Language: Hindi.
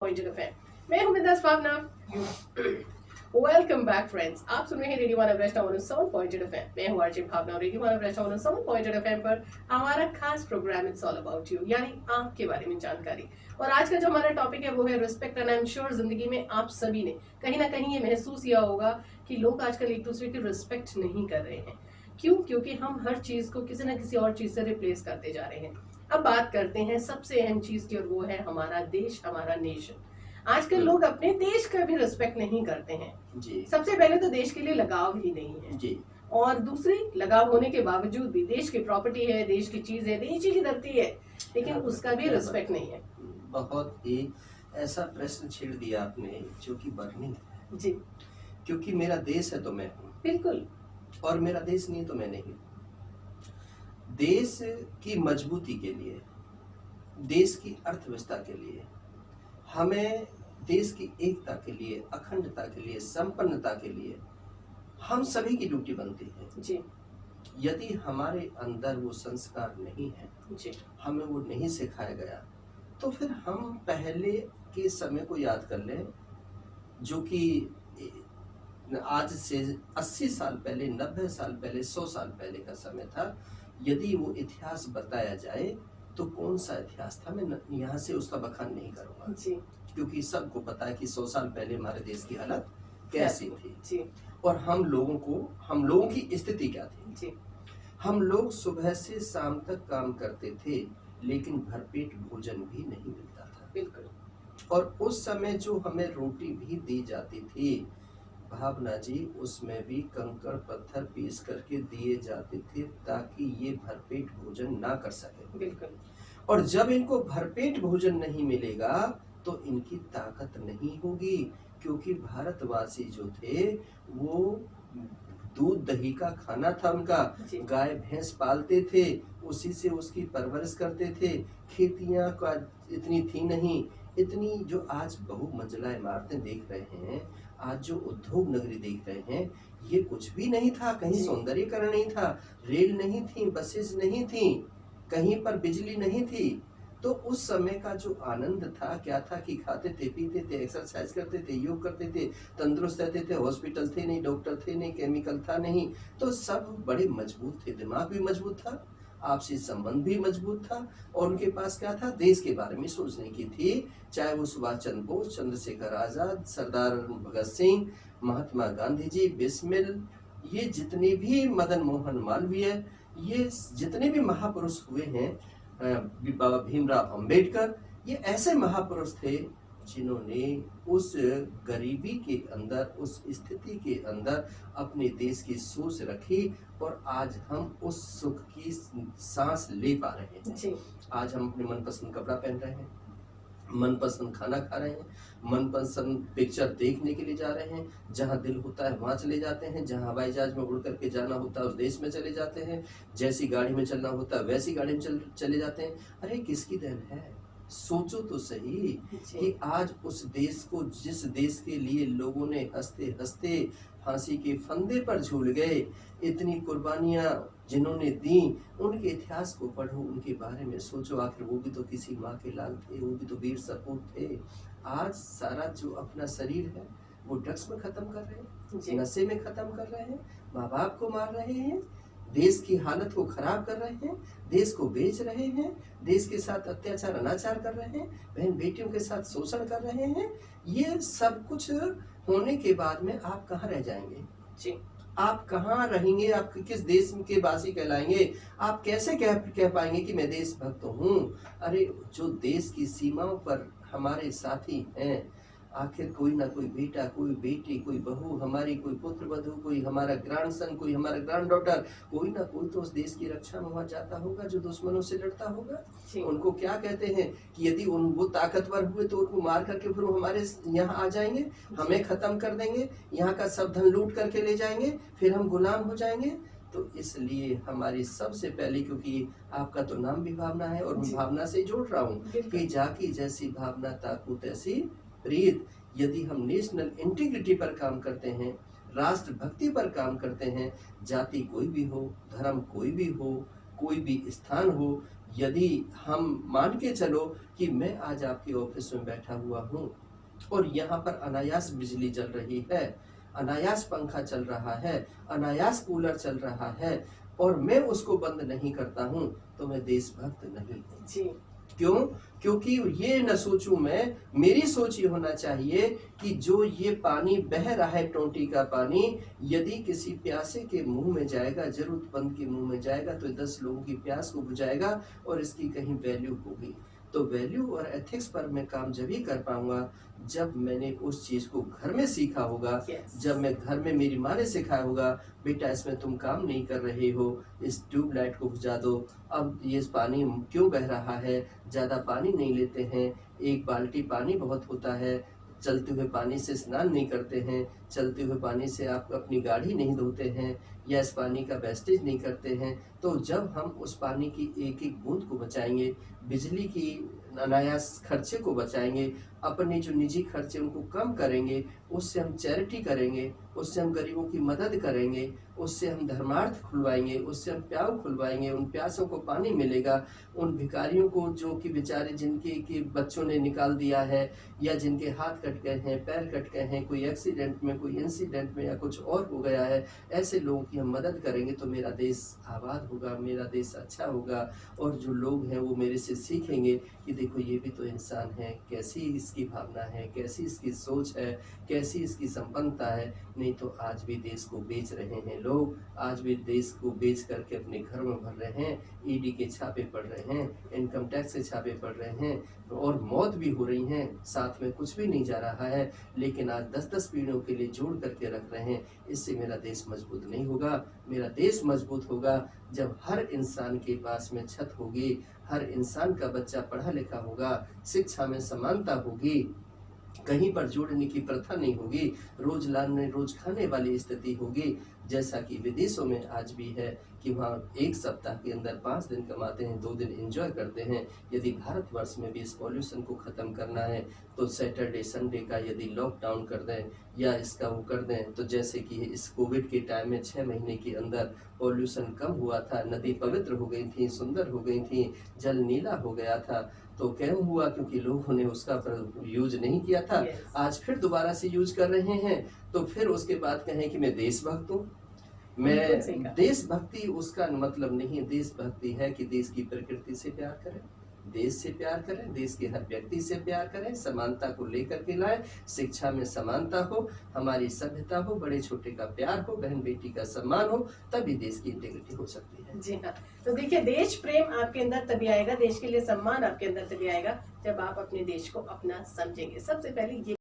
Pointed FM. मैं हूं बिंदास भावना। वेलकम बैक फ्रेंड्स, आप सुन रहे हैं रेडियो वन ब्रेस्ट 107.8 एफएम। मैं हूं आरजे भावना। रेडियो वन ब्रेस्ट 107.8 एफएम पर हमारा खास programme it's all about you, यानी आपके बारे में जानकारी। और आज का जो हमारा टॉपिक है वो है respect. And I am sure जिंदगी में आप सभी ने कहीं ना कहीं ये महसूस किया होगा कि लोग आजकल एक दूसरे की रिस्पेक्ट नहीं कर रहे हैं। क्यों? क्योंकि हम हर चीज को किसी ना किसी और चीज से रिप्लेस करते जा रहे हैं। अब बात करते हैं सबसे अहम चीज की, और वो है हमारा देश, हमारा नेशन। आजकल लोग अपने देश का भी रिस्पेक्ट नहीं करते हैं जी। सबसे पहले तो देश के लिए लगाव ही नहीं है जी। और दूसरी, लगाव होने के बावजूद भी देश की प्रॉपर्टी है, देश की चीज है, देश की धरती है, लेकिन उसका भी रिस्पेक्ट नहीं है। बहुत ही ऐसा प्रश्न छेड़ दिया आपने जो कि बर्निंग है जी। क्योंकि मेरा देश है तो मैं हूँ, बिल्कुल, और मेरा देश नहीं तो मैं नहीं। देश की मजबूती के लिए, देश की अर्थव्यवस्था के लिए, हमें देश की एकता के लिए, अखंडता के लिए, संपन्नता के लिए हम सभी की ड्यूटी बनती है जी। यदि हमारे अंदर वो संस्कार नहीं है जी, हमें वो नहीं सिखाया गया, तो फिर हम पहले के समय को याद कर लें, जो कि आज से 80 साल पहले, 90 साल पहले, 100 साल पहले का समय था। यदि वो इतिहास बताया जाए तो कौन सा इतिहास था, मैं यहाँ से उसका बखान नहीं करूँगा जी, क्योंकि सबको पता है कि 100 साल पहले हमारे देश की हालत कैसी थी जी। और हम लोगों की स्थिति क्या थी जी। हम लोग सुबह से शाम तक काम करते थे, लेकिन भरपेट भोजन भी नहीं मिलता था। बिल्कुल। और उस समय जो हमें रोटी भी दी जाती थी, भावना जी, उसमें भी कंकड़ पत्थर पीस करके दिए जाते थे ताकि ये भरपेट भोजन ना कर सके। बिल्कुल। और जब इनको भरपेट भोजन नहीं मिलेगा तो इनकी ताकत नहीं होगी, क्योंकि भारतवासी जो थे वो दूध दही का खाना था उनका। गाय भैंस पालते थे, उसी से उसकी परवरिश करते थे। खेतियां का इतनी थी नहीं, इतनी जो आज बहुमंजिला इमारतें देख रहे हैं, आज जो उद्योग नगरी देख रहे हैं, ये कुछ भी नहीं था। कहीं सौंदर्यीकरण नहीं था, रेल नहीं थी, बसेस नहीं थी, कहीं पर बिजली नहीं थी। तो उस समय का जो आनंद था, क्या था कि खाते थे, पीते थे, एक्सरसाइज करते थे, योग करते थे, तंदुरुस्त रहते थे। हॉस्पिटल थे नहीं, डॉक्टर थे नहीं, केमिकल था नहीं, तो सब बड़े मजबूत थे। दिमाग भी मजबूत था, आपसी संबंध भी मजबूत था, और उनके पास क्या था, देश के बारे में सोचने की थी। चाहे वो सुभाष चंद्र बोस, चंद्रशेखर आजाद, सरदार भगत सिंह, महात्मा गांधी जी, बिस्मिल, ये जितने भी, मदन मोहन मालवीय, ये जितने भी महापुरुष हुए हैं, बाबा भीमराव अंबेडकर, ये ऐसे महापुरुष थे जिन्होंने उस गरीबी के अंदर, उस स्थिति के अंदर अपने देश की सोच रखी, और आज हम उस सुख की सांस ले पा रहे हैं जी। आज हम अपने मनपसंद कपड़ा पहन रहे हैं, मनपसंद खाना खा रहे हैं, मनपसंद पिक्चर देखने के लिए जा रहे हैं, जहां दिल होता है वहां चले जाते हैं, जहां हवाई जहाज में उड़ करके जाना होता है उस देश में चले जाते हैं, जैसी गाड़ी में चलना होता है वैसी गाड़ी में चले जाते हैं। अरे किसकी देन है? सोचो तो सही कि आज उस देश को, जिस देश के लिए लोगों ने हंसते हंसते फांसी के फंदे पर झूल गए, इतनी कुर्बानियां जिन्होंने दी, उनके इतिहास को पढ़ो, उनके बारे में सोचो। आखिर वो भी तो किसी माँ के लाल थे, वो भी तो वीर सपूत थे। आज सारा जो अपना शरीर है वो ड्रग्स में खत्म कर रहे हैं, नशे में खत्म कर रहे हैं, माँ बाप को मार रहे हैं, देश की हालत को खराब कर रहे हैं, देश को बेच रहे हैं, देश के साथ अत्याचार अनाचार कर रहे हैं, बहन बेटियों के साथ शोषण कर रहे हैं। ये सब कुछ होने के बाद में आप कहाँ रह जाएंगे जी? आप कहाँ रहेंगे? आप किस देश के वासी कहलाएंगे? आप कैसे कह पाएंगे कि मैं देशभक्त हूँ? अरे जो देश की सीमाओं पर हमारे साथी हैं, आखिर कोई ना कोई बेटा, कोई बेटी, कोई बहू, हमारी कोई पुत्र वधू, कोई हमारा ग्रैंडसन, कोई हमारा ग्रैंड डॉटर, कोई ना कोई तो उस देश की रक्षा में वहां जाता होगा, जो दुश्मनों से लड़ता होगा। उनको क्या कहते हैं कि यदि वो ताकतवर हुए तो उनको मार करके फिर वो हमारे यहाँ आ जाएंगे, हमें खत्म कर देंगे, यहाँ का सब धन लूट करके ले जाएंगे, फिर हम गुलाम हो जाएंगे। तो इसलिए हमारी सबसे पहले, क्योंकि आपका तो नाम भी भावना है और मैं भावना से जोड़ रहा हूँ कि जाकी जैसी भावना ताकू तैसी प्रीत। यदि हम नेशनल इंटीग्रिटी पर काम करते हैं, राष्ट्र भक्ति पर काम करते हैं, जाति कोई भी हो, धर्म कोई भी हो, कोई भी स्थान हो, यदि हम मान के चलो कि मैं आज आपके ऑफिस में बैठा हुआ हूँ और यहाँ पर अनायास बिजली चल रही है, अनायास पंखा चल रहा है, अनायास कूलर चल रहा है और मैं उसको बंद नहीं करता हूँ, तो मैं देशभक्त नहीं हूँ। जी। क्यों? क्योंकि ये न सोचूं मैं, मेरी सोच ये होना चाहिए कि जो ये पानी बह रहा है, टोंटी का पानी, यदि किसी प्यासे के मुंह में जाएगा, जरूरतमंद के मुंह में जाएगा, तो 10 लोगों की प्यास को बुझाएगा और इसकी कहीं वैल्यू होगी। तो वैल्यू और एथिक्स पर मैं काम जब ही कर पाऊंगा जब मैंने उस चीज को घर में सीखा होगा। जब मैं घर में, मेरी माँ ने सिखाया होगा, बेटा इसमें तुम काम नहीं कर रहे हो, इस ट्यूबलाइट को बुझा दो, अब ये पानी क्यों बह रहा है, ज्यादा पानी नहीं लेते हैं, एक बाल्टी पानी बहुत होता है, चलते हुए पानी से स्नान नहीं करते हैं, चलते हुए पानी से आप अपनी गाड़ी नहीं धोते हैं या इस पानी का वेस्टेज नहीं करते हैं। तो जब हम उस पानी की एक एक बूंद को बचाएंगे, बिजली की अनायास खर्चे को बचाएंगे, अपने जो निजी खर्चे उनको कम करेंगे, उससे हम चैरिटी करेंगे, उससे हम गरीबों की मदद करेंगे, उससे हम धर्मार्थ खुलवाएंगे, उससे हम प्याऊ खुलवाएंगे, उन प्यासों को पानी मिलेगा, उन भिखारियों को जो कि बेचारे जिनके कि बच्चों ने निकाल दिया है या जिनके हाथ कट गए हैं, पैर कट गए हैं, कोई एक्सीडेंट में, कोई इंसिडेंट में या कुछ और हो गया है, ऐसे लोगों की हम मदद करेंगे तो मेरा देश आबाद होगा, मेरा देश अच्छा होगा। और जो लोग हैं वो मेरे से सीखेंगे कि देखो ये भी तो इंसान है, कैसी इसकी भावना है, कैसी इसकी सोच है, कैसी इसकी संपन्नता है। नहीं तो आज भी देश को बेच रहे हैं लोग, आज भी देश को बेच करके अपने घर में भर रहे हैं, ईडी के छापे पड़ रहे हैं, इनकम टैक्स के छापे पड़ रहे हैं और मौत भी हो रही हैं, साथ में कुछ भी नहीं जा रहा है, लेकिन आज 10-10 पीढ़ियों के लिए जोड़ करके रख रहे हैं। इससे मेरा देश मजबूत नहीं होगा। मेरा देश मजबूत होगा जब हर इंसान के पास में छत होगी, हर इंसान का बच्चा पढ़ा लिखा होगा, शिक्षा में समानता होगी, कहीं पर जोड़ने की प्रथा नहीं होगी, रोज लाने रोज खाने वाली स्थिति होगी, जैसा कि विदेशों में आज भी है कि वहाँ एक सप्ताह के अंदर 5 दिन कमाते हैं, 2 दिन एंजॉय करते हैं। यदि भारतवर्ष में भी इस पॉल्यूशन को खत्म करना है तो सैटरडे संडे का यदि लॉकडाउन कर दें या इसका वो कर दें, तो जैसे कि इस कोविड के टाइम में 6 महीने के अंदर पॉल्यूशन कम हुआ था, नदी पवित्र हो गई थी, सुंदर हो गई थी, जल नीला हो गया था। तो क्यों हुआ? क्योंकि लोगों ने उसका यूज नहीं किया था। आज फिर दोबारा से यूज कर रहे हैं, तो फिर उसके बाद कहें कि मैं देशभक्त हूँ। मैं देशभक्ति उसका मतलब नहीं, देशभक्ति है कि देश की प्रकृति से प्यार करें, देश से प्यार करें, देश के हर व्यक्ति से प्यार करें, समानता को लेकर के लाएं, शिक्षा में समानता हो, हमारी सभ्यता हो, बड़े छोटे का प्यार हो, बहन बेटी का सम्मान हो, तभी देश की इंटीग्रिटी हो सकती है। जी हाँ, तो देखिए देश प्रेम आपके अंदर तभी आएगा, देश के लिए सम्मान आपके अंदर तभी आएगा जब आप अपने देश को अपना समझेंगे। सबसे पहले ये